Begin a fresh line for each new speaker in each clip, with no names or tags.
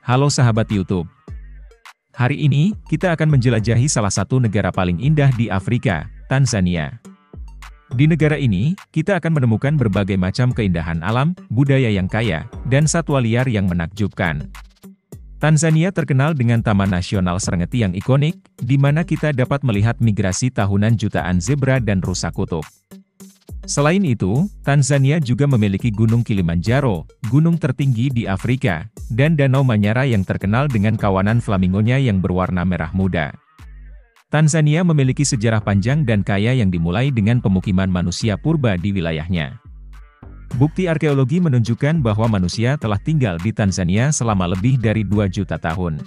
Halo sahabat YouTube. Hari ini, kita akan menjelajahi salah satu negara paling indah di Afrika, Tanzania. Di negara ini, kita akan menemukan berbagai macam keindahan alam, budaya yang kaya, dan satwa liar yang menakjubkan. Tanzania terkenal dengan Taman Nasional Serengeti yang ikonik, di mana kita dapat melihat migrasi tahunan jutaan zebra dan rusa kutub. Selain itu, Tanzania juga memiliki Gunung Kilimanjaro, gunung tertinggi di Afrika, dan Danau Manyara yang terkenal dengan kawanan flamingonya yang berwarna merah muda. Tanzania memiliki sejarah panjang dan kaya yang dimulai dengan pemukiman manusia purba di wilayahnya. Bukti arkeologi menunjukkan bahwa manusia telah tinggal di Tanzania selama lebih dari 2 juta tahun.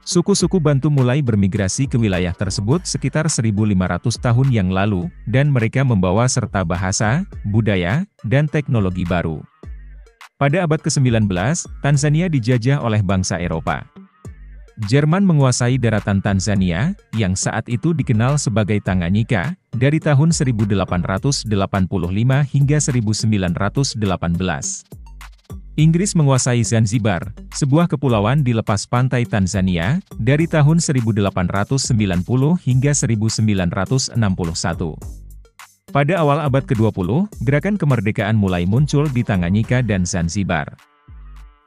Suku-suku Bantu mulai bermigrasi ke wilayah tersebut sekitar 1.500 tahun yang lalu, dan mereka membawa serta bahasa, budaya, dan teknologi baru. Pada abad ke-19, Tanzania dijajah oleh bangsa Eropa. Jerman menguasai daratan Tanzania, yang saat itu dikenal sebagai Tanganyika, dari tahun 1885 hingga 1918. Inggris menguasai Zanzibar, sebuah kepulauan di lepas pantai Tanzania, dari tahun 1890 hingga 1961. Pada awal abad ke-20, gerakan kemerdekaan mulai muncul di Tanganyika dan Zanzibar.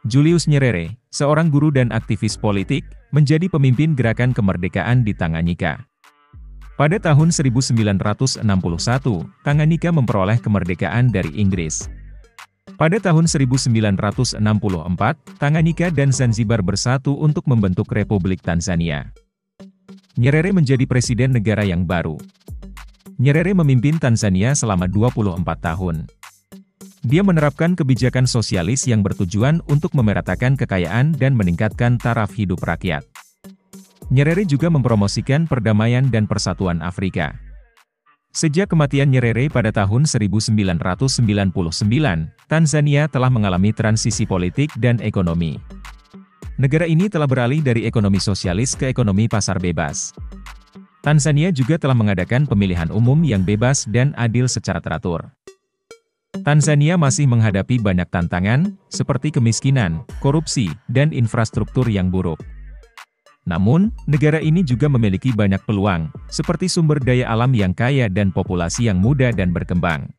Julius Nyerere, seorang guru dan aktivis politik, menjadi pemimpin gerakan kemerdekaan di Tanganyika. Pada tahun 1961, Tanganyika memperoleh kemerdekaan dari Inggris. Pada tahun 1964, Tanganyika dan Zanzibar bersatu untuk membentuk Republik Tanzania. Nyerere menjadi presiden negara yang baru. Nyerere memimpin Tanzania selama 24 tahun. Dia menerapkan kebijakan sosialis yang bertujuan untuk memeratakan kekayaan dan meningkatkan taraf hidup rakyat. Nyerere juga mempromosikan perdamaian dan persatuan Afrika. Sejak kematian Nyerere pada tahun 1999, Tanzania telah mengalami transisi politik dan ekonomi. Negara ini telah beralih dari ekonomi sosialis ke ekonomi pasar bebas. Tanzania juga telah mengadakan pemilihan umum yang bebas dan adil secara teratur. Tanzania masih menghadapi banyak tantangan, seperti kemiskinan, korupsi, dan infrastruktur yang buruk. Namun, negara ini juga memiliki banyak peluang, seperti sumber daya alam yang kaya dan populasi yang muda dan berkembang.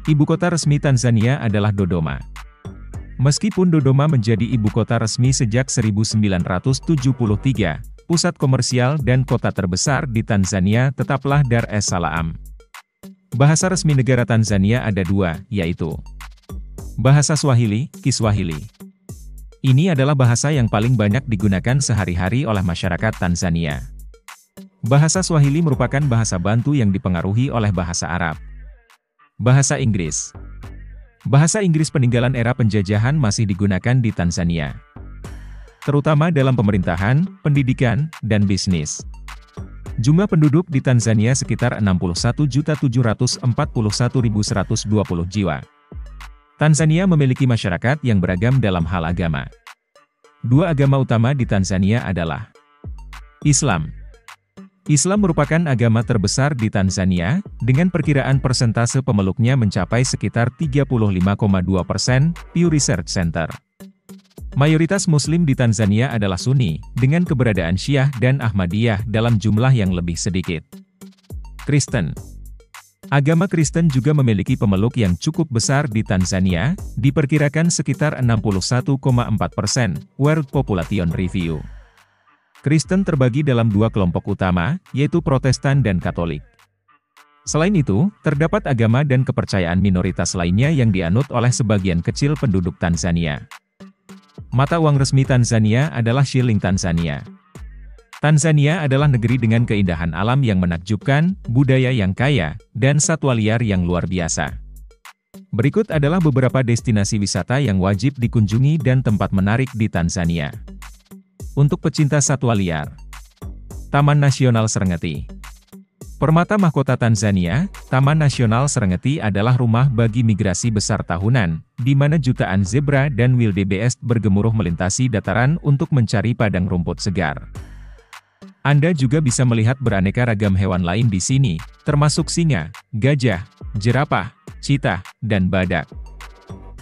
Ibu kota resmi Tanzania adalah Dodoma. Meskipun Dodoma menjadi ibu kota resmi sejak 1973, pusat komersial dan kota terbesar di Tanzania tetaplah Dar es Salaam. Bahasa resmi negara Tanzania ada 2, yaitu bahasa Swahili, Kiswahili. Ini adalah bahasa yang paling banyak digunakan sehari-hari oleh masyarakat Tanzania. Bahasa Swahili merupakan bahasa Bantu yang dipengaruhi oleh bahasa Arab. Bahasa Inggris. Bahasa Inggris peninggalan era penjajahan masih digunakan di Tanzania, terutama dalam pemerintahan, pendidikan, dan bisnis. Jumlah penduduk di Tanzania sekitar 61.741.120 jiwa. Tanzania memiliki masyarakat yang beragam dalam hal agama. 2 agama utama di Tanzania adalah Islam. Islam merupakan agama terbesar di Tanzania, dengan perkiraan persentase pemeluknya mencapai sekitar 35,2%, Pew Research Center. Mayoritas Muslim di Tanzania adalah Sunni, dengan keberadaan Syiah dan Ahmadiyah dalam jumlah yang lebih sedikit. Kristen. Agama Kristen juga memiliki pemeluk yang cukup besar di Tanzania, diperkirakan sekitar 61,4%, World Population Review. Kristen terbagi dalam 2 kelompok utama, yaitu Protestan dan Katolik. Selain itu, terdapat agama dan kepercayaan minoritas lainnya yang dianut oleh sebagian kecil penduduk Tanzania. Mata uang resmi Tanzania adalah Shilling Tanzania. Tanzania adalah negeri dengan keindahan alam yang menakjubkan, budaya yang kaya, dan satwa liar yang luar biasa. Berikut adalah beberapa destinasi wisata yang wajib dikunjungi dan tempat menarik di Tanzania. Untuk pecinta satwa liar, Taman Nasional Serengeti. Permata mahkota Tanzania, Taman Nasional Serengeti adalah rumah bagi migrasi besar tahunan, di mana jutaan zebra dan wildebeest bergemuruh melintasi dataran untuk mencari padang rumput segar. Anda juga bisa melihat beraneka ragam hewan lain di sini, termasuk singa, gajah, jerapah, cheetah, dan badak.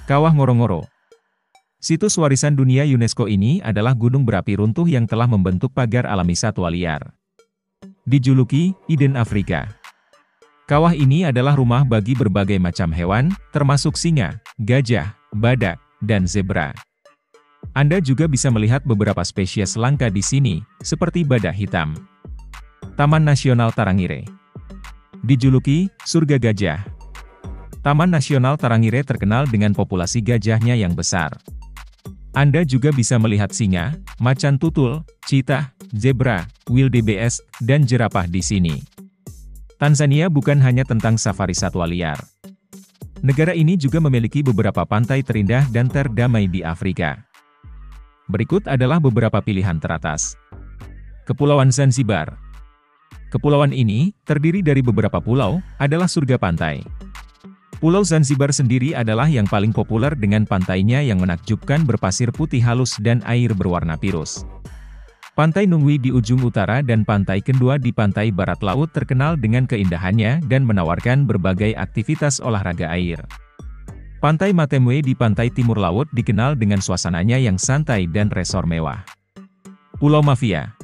Kawah Ngorongoro. Situs warisan dunia UNESCO ini adalah gunung berapi runtuh yang telah membentuk pagar alami satwa liar. Dijuluki Eden Afrika. Kawah ini adalah rumah bagi berbagai macam hewan, termasuk singa, gajah, badak, dan zebra. Anda juga bisa melihat beberapa spesies langka di sini, seperti badak hitam. Taman Nasional Tarangire. Dijuluki surga gajah. Taman Nasional Tarangire terkenal dengan populasi gajahnya yang besar. Anda juga bisa melihat singa, macan tutul, cheetah, zebra, wildebeest, dan jerapah di sini. Tanzania bukan hanya tentang safari satwa liar. Negara ini juga memiliki beberapa pantai terindah dan terdamai di Afrika. Berikut adalah beberapa pilihan teratas. Kepulauan Zanzibar. Kepulauan ini, terdiri dari beberapa pulau, adalah surga pantai. Pulau Zanzibar sendiri adalah yang paling populer dengan pantainya yang menakjubkan berpasir putih halus dan air berwarna pirus. Pantai Nungwi di ujung utara dan Pantai Kendua di pantai barat laut terkenal dengan keindahannya dan menawarkan berbagai aktivitas olahraga air. Pantai Matemwe di pantai timur laut dikenal dengan suasananya yang santai dan resor mewah. Pulau Mafia.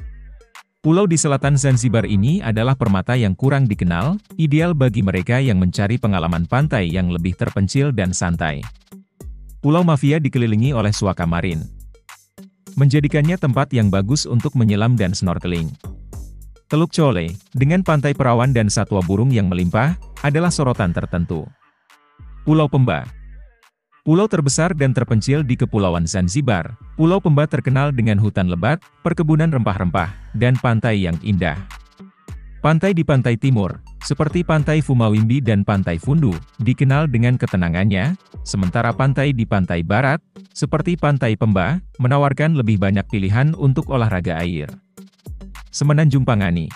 Pulau di selatan Zanzibar ini adalah permata yang kurang dikenal, ideal bagi mereka yang mencari pengalaman pantai yang lebih terpencil dan santai. Pulau Mafia dikelilingi oleh suaka marin, menjadikannya tempat yang bagus untuk menyelam dan snorkeling. Teluk Chole, dengan pantai perawan dan satwa burung yang melimpah, adalah sorotan tertentu. Pulau Pemba. Pulau terbesar dan terpencil di Kepulauan Zanzibar, Pulau Pemba terkenal dengan hutan lebat, perkebunan rempah-rempah, dan pantai yang indah. Pantai di pantai timur, seperti Pantai Fumawimbi dan Pantai Fundu, dikenal dengan ketenangannya, sementara pantai di pantai barat, seperti Pantai Pemba, menawarkan lebih banyak pilihan untuk olahraga air. Semenanjung Pangani.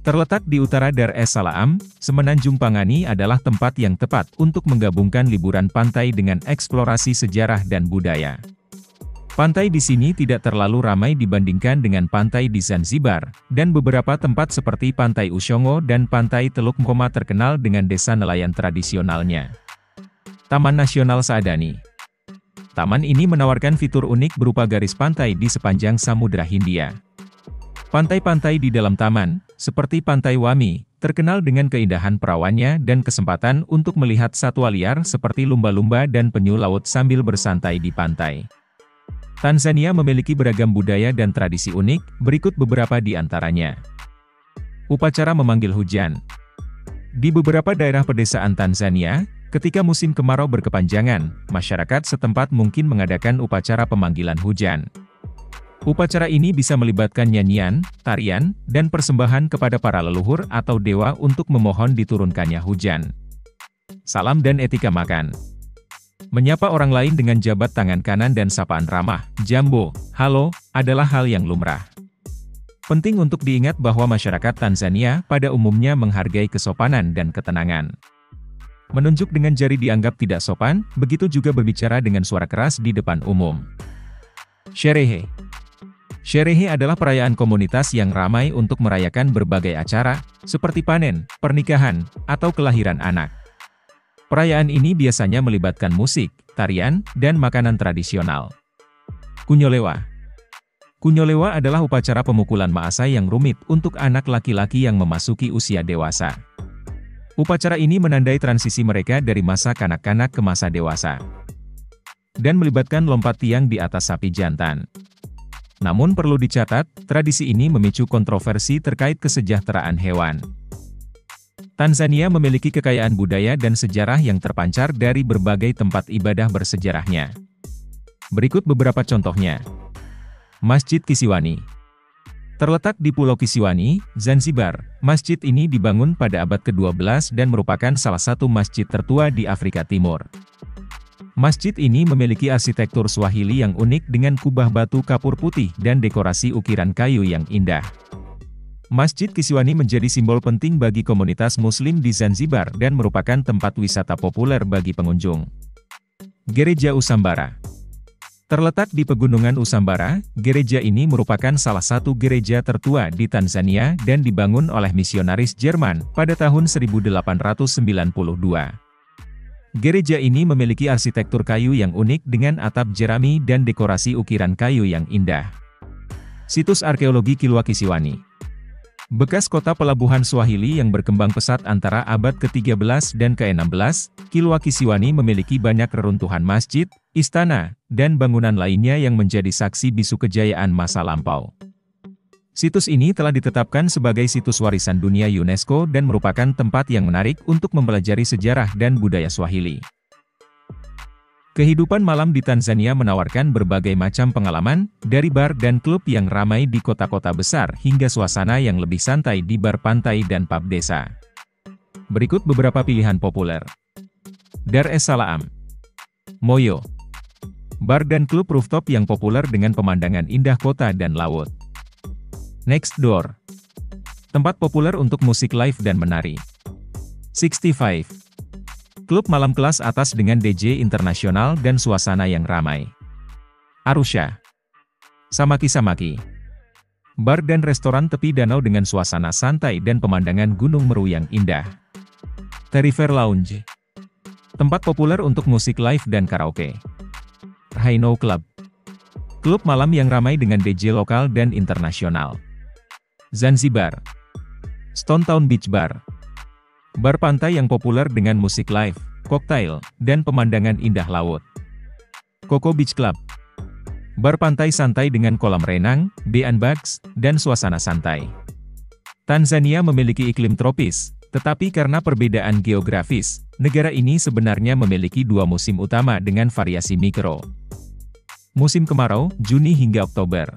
Terletak di utara Dar es Salaam, Semenanjung Pangani adalah tempat yang tepat untuk menggabungkan liburan pantai dengan eksplorasi sejarah dan budaya. Pantai di sini tidak terlalu ramai dibandingkan dengan pantai di Zanzibar, dan beberapa tempat seperti Pantai Ushongo dan Pantai Teluk Mkoma terkenal dengan desa nelayan tradisionalnya. Taman Nasional Saadani. Taman ini menawarkan fitur unik berupa garis pantai di sepanjang Samudra Hindia. Pantai-pantai di dalam taman, seperti Pantai Wami, terkenal dengan keindahan perawannya dan kesempatan untuk melihat satwa liar seperti lumba-lumba dan penyu laut sambil bersantai di pantai. Tanzania memiliki beragam budaya dan tradisi unik, berikut beberapa di antaranya. Upacara memanggil hujan. Di beberapa daerah pedesaan Tanzania, ketika musim kemarau berkepanjangan, masyarakat setempat mungkin mengadakan upacara pemanggilan hujan. Upacara ini bisa melibatkan nyanyian, tarian, dan persembahan kepada para leluhur atau dewa untuk memohon diturunkannya hujan. Salam dan etika makan. Menyapa orang lain dengan jabat tangan kanan dan sapaan ramah, jambo, halo, adalah hal yang lumrah. Penting untuk diingat bahwa masyarakat Tanzania pada umumnya menghargai kesopanan dan ketenangan. Menunjuk dengan jari dianggap tidak sopan, begitu juga berbicara dengan suara keras di depan umum. Sherehe. Sherehe adalah perayaan komunitas yang ramai untuk merayakan berbagai acara, seperti panen, pernikahan, atau kelahiran anak. Perayaan ini biasanya melibatkan musik, tarian, dan makanan tradisional. Kunyolewa. Kunyolewa adalah upacara pemukulan maasa yang rumit untuk anak laki-laki yang memasuki usia dewasa. Upacara ini menandai transisi mereka dari masa kanak-kanak ke masa dewasa, dan melibatkan lompat tiang di atas sapi jantan. Namun perlu dicatat, tradisi ini memicu kontroversi terkait kesejahteraan hewan. Tanzania memiliki kekayaan budaya dan sejarah yang terpancar dari berbagai tempat ibadah bersejarahnya. Berikut beberapa contohnya. Masjid Kisiwani. Terletak di Pulau Kisiwani, Zanzibar, masjid ini dibangun pada abad ke-12 dan merupakan salah satu masjid tertua di Afrika Timur. Masjid ini memiliki arsitektur Swahili yang unik dengan kubah batu kapur putih dan dekorasi ukiran kayu yang indah. Masjid Kisiwani menjadi simbol penting bagi komunitas Muslim di Zanzibar dan merupakan tempat wisata populer bagi pengunjung. Gereja Usambara. Terletak di pegunungan Usambara, gereja ini merupakan salah satu gereja tertua di Tanzania dan dibangun oleh misionaris Jerman pada tahun 1892. Gereja ini memiliki arsitektur kayu yang unik dengan atap jerami dan dekorasi ukiran kayu yang indah. Situs arkeologi Kilwa Kisiwani. Bekas kota pelabuhan Swahili yang berkembang pesat antara abad ke-13 dan ke-16, Kilwa Kisiwani memiliki banyak reruntuhan masjid, istana, dan bangunan lainnya yang menjadi saksi bisu kejayaan masa lampau. Situs ini telah ditetapkan sebagai situs warisan dunia UNESCO dan merupakan tempat yang menarik untuk mempelajari sejarah dan budaya Swahili. Kehidupan malam di Tanzania menawarkan berbagai macam pengalaman, dari bar dan klub yang ramai di kota-kota besar hingga suasana yang lebih santai di bar pantai dan pub desa. Berikut beberapa pilihan populer. Dar es Salaam, Moyo. Bar dan klub rooftop yang populer dengan pemandangan indah kota dan laut. Next Door. Tempat populer untuk musik live dan menari. 65. Klub malam kelas atas dengan DJ internasional dan suasana yang ramai. Arusha. Samaki-Samaki. Bar dan restoran tepi danau dengan suasana santai dan pemandangan Gunung Meru yang indah. Terifer Lounge. Tempat populer untuk musik live dan karaoke. Rhino Club. Klub malam yang ramai dengan DJ lokal dan internasional. Zanzibar. Stone Town Beach Bar. Bar pantai yang populer dengan musik live, koktail, dan pemandangan indah laut. Coco Beach Club. Bar pantai santai dengan kolam renang, B&Bs, dan suasana santai. Tanzania memiliki iklim tropis, tetapi karena perbedaan geografis, negara ini sebenarnya memiliki dua musim utama dengan variasi mikro. Musim kemarau, Juni hingga Oktober.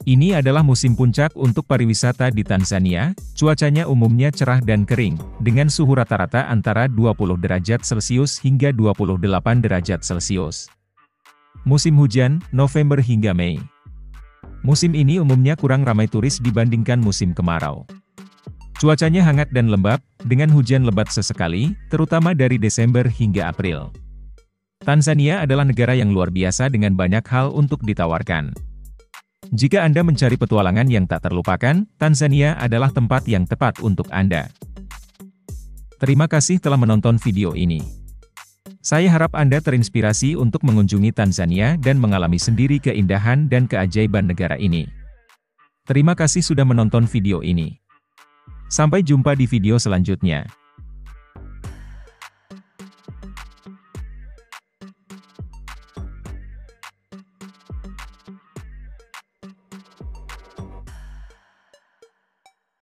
Ini adalah musim puncak untuk pariwisata di Tanzania, cuacanya umumnya cerah dan kering, dengan suhu rata-rata antara 20 derajat Celcius hingga 28 derajat Celcius. Musim hujan, November hingga Mei. Musim ini umumnya kurang ramai turis dibandingkan musim kemarau. Cuacanya hangat dan lembab, dengan hujan lebat sesekali, terutama dari Desember hingga April. Tanzania adalah negara yang luar biasa dengan banyak hal untuk ditawarkan. Jika Anda mencari petualangan yang tak terlupakan, Tanzania adalah tempat yang tepat untuk Anda. Terima kasih telah menonton video ini. Saya harap Anda terinspirasi untuk mengunjungi Tanzania dan mengalami sendiri keindahan dan keajaiban negara ini. Terima kasih sudah menonton video ini. Sampai jumpa di video selanjutnya.